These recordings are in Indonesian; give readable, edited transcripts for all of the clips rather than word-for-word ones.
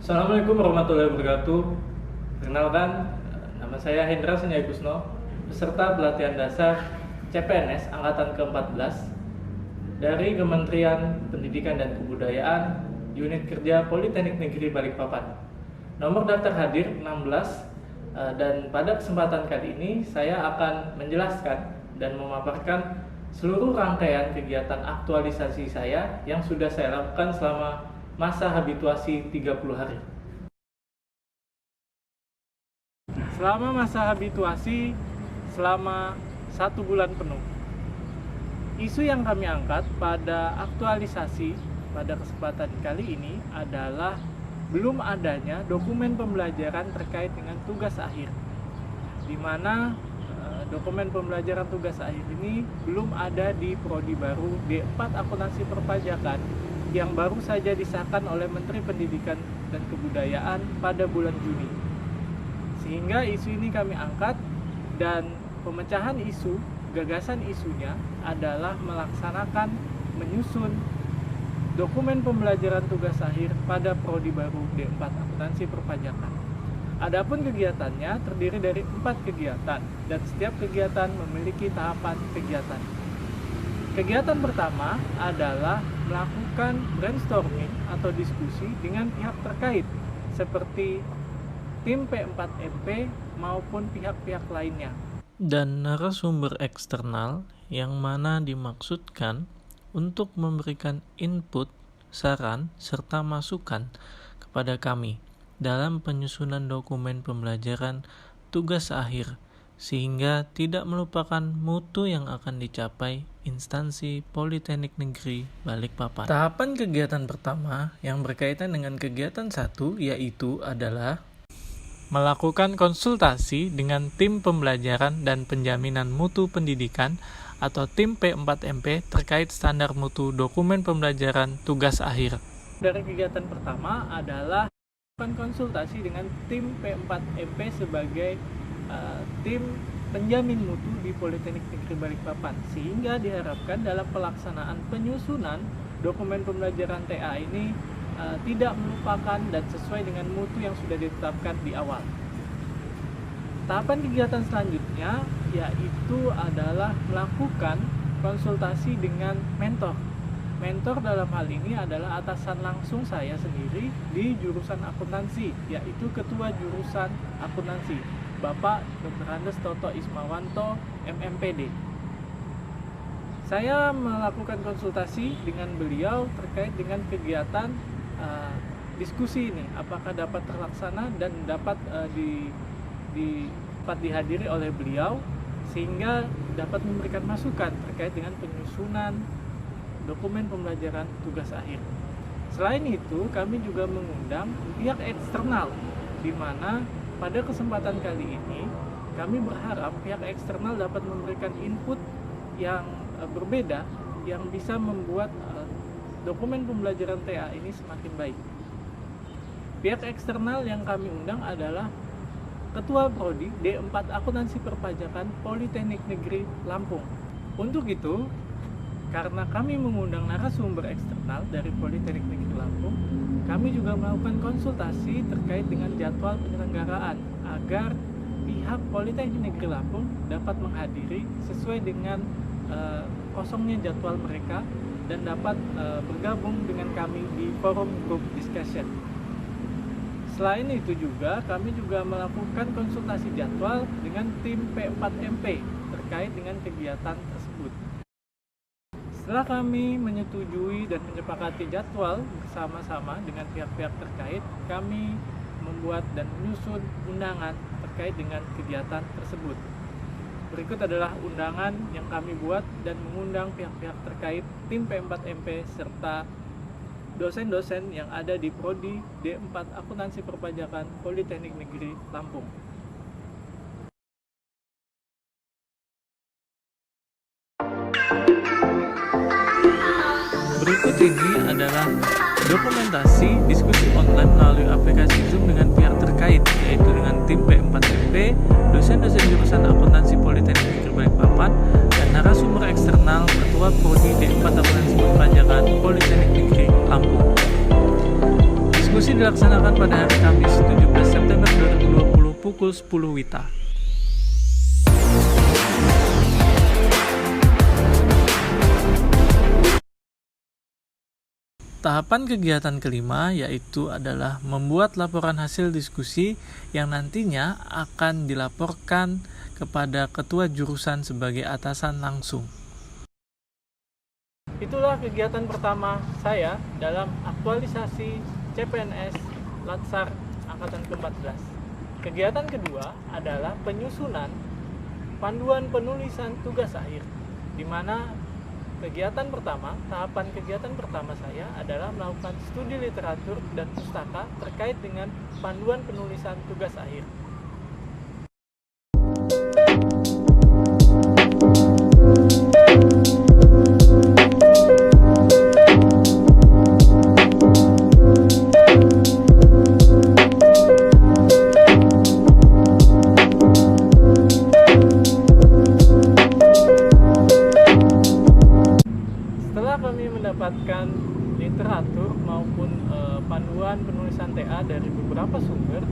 Assalamualaikum warahmatullahi wabarakatuh. Perkenalkan, nama saya Hendra Senjaya Kusno, peserta pelatihan dasar CPNS Angkatan ke-14 dari Kementerian Pendidikan dan Kebudayaan, Unit Kerja Politeknik Negeri Balikpapan. Nomor daftar hadir 16, dan pada kesempatan kali ini saya akan menjelaskan dan memaparkan seluruh rangkaian kegiatan aktualisasi saya yang sudah saya lakukan selama masa habituasi 30 hari. Selama masa habituasi selama 1 bulan penuh, isu yang kami angkat pada aktualisasi pada kesempatan kali ini adalah belum adanya dokumen pembelajaran terkait dengan tugas akhir, di mana dokumen pembelajaran tugas akhir ini belum ada di prodi baru D4 Akuntansi Perpajakan yang baru saja disahkan oleh Menteri Pendidikan dan Kebudayaan pada bulan Juni. Sehingga isu ini kami angkat, dan pemecahan isu, gagasan isunya adalah menyusun dokumen pembelajaran tugas akhir pada prodi baru D4 Akuntansi Perpajakan. Adapun kegiatannya terdiri dari 4 kegiatan, dan setiap kegiatan memiliki tahapan kegiatan. Kegiatan pertama adalah melakukan brainstorming atau diskusi dengan pihak terkait seperti tim P4MP maupun pihak-pihak lainnya. Dan narasumber eksternal yang mana dimaksudkan untuk memberikan input, saran, serta masukan kepada kami dalam penyusunan dokumen pembelajaran tugas akhir, sehingga tidak melupakan mutu yang akan dicapai instansi Politeknik Negeri Balikpapan. Tahapan kegiatan pertama yang berkaitan dengan kegiatan 1 yaitu adalah melakukan konsultasi dengan tim pembelajaran dan penjaminan mutu pendidikan atau tim P4MP terkait standar mutu dokumen pembelajaran tugas akhir. Dari kegiatan pertama adalah melakukan konsultasi dengan tim P4MP sebagai tim penjamin mutu di Politeknik Negeri Balikpapan, sehingga diharapkan dalam pelaksanaan penyusunan dokumen pembelajaran TA ini tidak melupakan dan sesuai dengan mutu yang sudah ditetapkan di awal. Tahapan kegiatan selanjutnya yaitu adalah melakukan konsultasi dengan mentor. Mentor dalam hal ini adalah atasan langsung saya sendiri di jurusan akuntansi, yaitu ketua jurusan akuntansi, Bapak Dr. Andes Toto Ismawanto, MMPD. Saya melakukan konsultasi dengan beliau terkait dengan kegiatan diskusi ini, apakah dapat terlaksana dan dapat dihadiri oleh beliau, sehingga dapat memberikan masukan terkait dengan penyusunan dokumen pembelajaran tugas akhir. Selain itu, kami juga mengundang pihak eksternal, di mana pada kesempatan kali ini, kami berharap pihak eksternal dapat memberikan input yang berbeda, yang bisa membuat dokumen pembelajaran TA ini semakin baik. Pihak eksternal yang kami undang adalah Ketua Prodi D4 Akuntansi Perpajakan Politeknik Negeri Lampung. Untuk itu, karena kami mengundang narasumber eksternal dari Politeknik Negeri Lampung, kami juga melakukan konsultasi terkait dengan jadwal penyelenggaraan agar pihak Politeknik Negeri Lampung dapat menghadiri sesuai dengan kosongnya jadwal mereka dan dapat bergabung dengan kami di forum group discussion. Selain itu juga kami juga melakukan konsultasi jadwal dengan tim P4MP terkait dengan kegiatan tersebut. Setelah kami menyetujui dan menyepakati jadwal bersama-sama dengan pihak-pihak terkait, kami membuat dan menyusun undangan terkait dengan kegiatan tersebut. Berikut adalah undangan yang kami buat dan mengundang pihak-pihak terkait, tim P4MP serta dosen-dosen yang ada di Prodi D4 Akuntansi Perpajakan Politeknik Negeri Lampung. Berikut ini adalah dokumentasi diskusi online melalui aplikasi Zoom dengan pihak terkait, yaitu dengan tim P4MP, dosen-dosen jurusan Akuntansi Politeknik Negeri Balikpapan, dan narasumber eksternal Ketua Prodi D4 Akuntansi Perpajakan Politeknik Negeri Lampung. Diskusi dilaksanakan pada hari Kamis 17 September 2020 pukul 10 WITA. Tahapan kegiatan kelima yaitu adalah membuat laporan hasil diskusi yang nantinya akan dilaporkan kepada ketua jurusan sebagai atasan langsung. Itulah kegiatan pertama saya dalam aktualisasi CPNS Latsar Angkatan ke-14. Kegiatan kedua adalah penyusunan panduan penulisan tugas akhir, di mana tahapan kegiatan pertama saya adalah melakukan studi literatur dan pustaka terkait dengan panduan penulisan tugas akhir. Mendapatkan literatur maupun panduan penulisan TA dari beberapa sumber,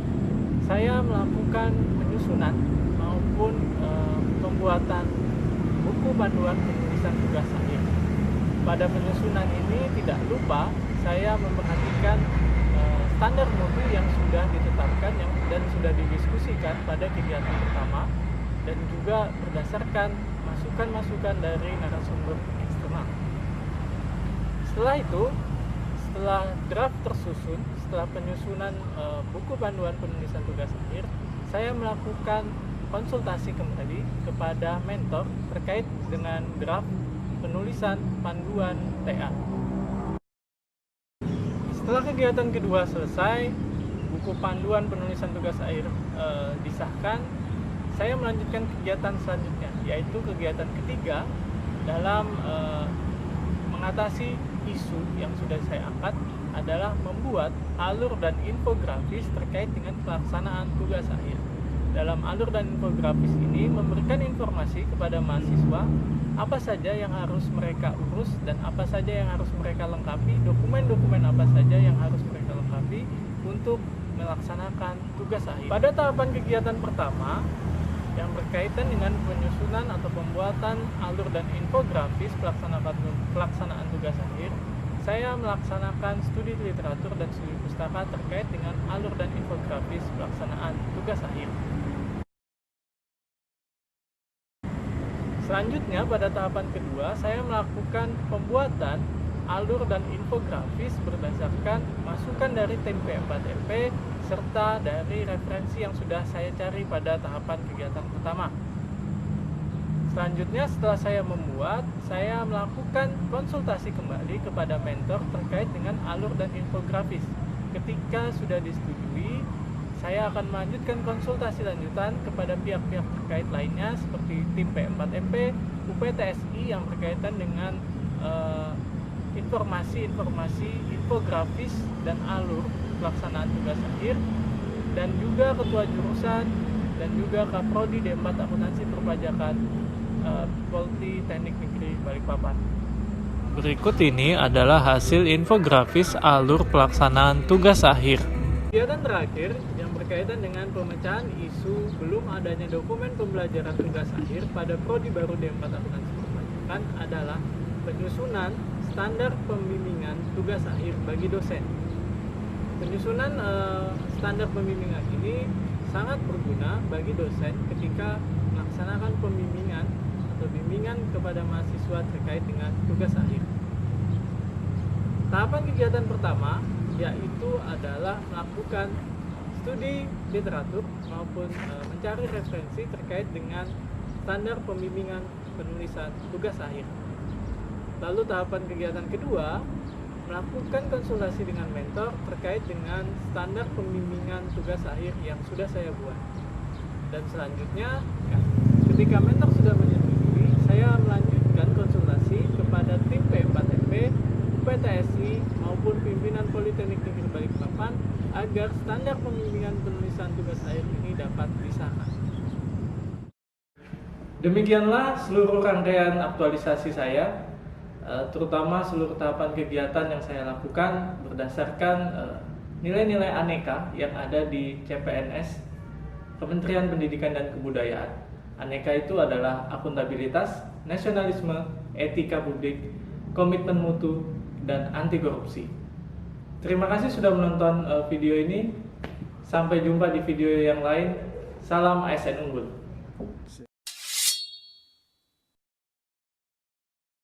saya melakukan penyusunan maupun pembuatan buku panduan penulisan tugas akhir. Pada penyusunan ini tidak lupa saya memperhatikan standar mutu yang sudah ditetapkan dan sudah didiskusikan pada kegiatan pertama, dan juga berdasarkan masukan-masukan dari narasumber eksternal. Setelah draft tersusun, setelah penyusunan buku panduan penulisan tugas akhir, saya melakukan konsultasi kembali kepada mentor terkait dengan draft penulisan panduan TA. Setelah kegiatan kedua selesai, buku panduan penulisan tugas akhir disahkan, saya melanjutkan kegiatan selanjutnya, yaitu kegiatan ketiga dalam mengatasi isu yang sudah saya angkat adalah membuat alur dan infografis terkait dengan pelaksanaan tugas akhir. Dalam alur dan infografis ini memberikan informasi kepada mahasiswa apa saja yang harus mereka urus dan apa saja yang harus mereka lengkapi, dokumen-dokumen apa saja yang harus mereka lengkapi untuk melaksanakan tugas akhir. Pada tahapan kegiatan pertama yang berkaitan dengan penyusunan atau pembuatan alur dan infografis pelaksanaan tugas akhir, saya melaksanakan studi literatur dan studi pustaka terkait dengan alur dan infografis pelaksanaan tugas akhir. Selanjutnya, pada tahapan kedua, saya melakukan pembuatan alur dan infografis berdasarkan masukan dari tim P4MP serta dari referensi yang sudah saya cari pada tahapan kegiatan pertama. Selanjutnya, setelah saya membuat, saya melakukan konsultasi kembali kepada mentor terkait dengan alur dan infografis. Ketika sudah disetujui, saya akan melanjutkan konsultasi lanjutan kepada pihak-pihak terkait lainnya seperti tim P4MP, UPTSI yang berkaitan dengan informasi infografis dan alur pelaksanaan tugas akhir, dan juga ketua jurusan dan juga Kaprodi D4 Akuntansi Perpajakan Politeknik Negeri Balikpapan. Berikut ini adalah hasil infografis alur pelaksanaan tugas akhir. Kegiatan terakhir yang berkaitan dengan pemecahan isu belum adanya dokumen pembelajaran tugas akhir pada Prodi baru D4 Akuntansi Perpajakan adalah penyusunan standar pembimbingan tugas akhir bagi dosen. Penyusunan standar pembimbingan ini sangat berguna bagi dosen ketika melaksanakan pembimbingan atau bimbingan kepada mahasiswa terkait dengan tugas akhir. Tahapan kegiatan pertama yaitu adalah melakukan studi literatur maupun mencari referensi terkait dengan standar pembimbingan penulisan tugas akhir. Lalu tahapan kegiatan kedua melakukan konsultasi dengan mentor terkait dengan standar pembimbingan tugas akhir yang sudah saya buat. Dan selanjutnya, ketika mentor sudah menyetujui, saya melanjutkan konsultasi kepada tim P4MP, UPTSI maupun pimpinan Politeknik Negeri Balikpapan agar standar pembimbingan penulisan tugas akhir ini dapat disahkan. Demikianlah seluruh rangkaian aktualisasi saya, terutama seluruh tahapan kegiatan yang saya lakukan berdasarkan nilai-nilai aneka yang ada di CPNS Kementerian Pendidikan dan Kebudayaan. Aneka itu adalah akuntabilitas, nasionalisme, etika publik, komitmen mutu, dan anti korupsi. Terima kasih sudah menonton video ini. Sampai jumpa di video yang lain. Salam ASN Unggul.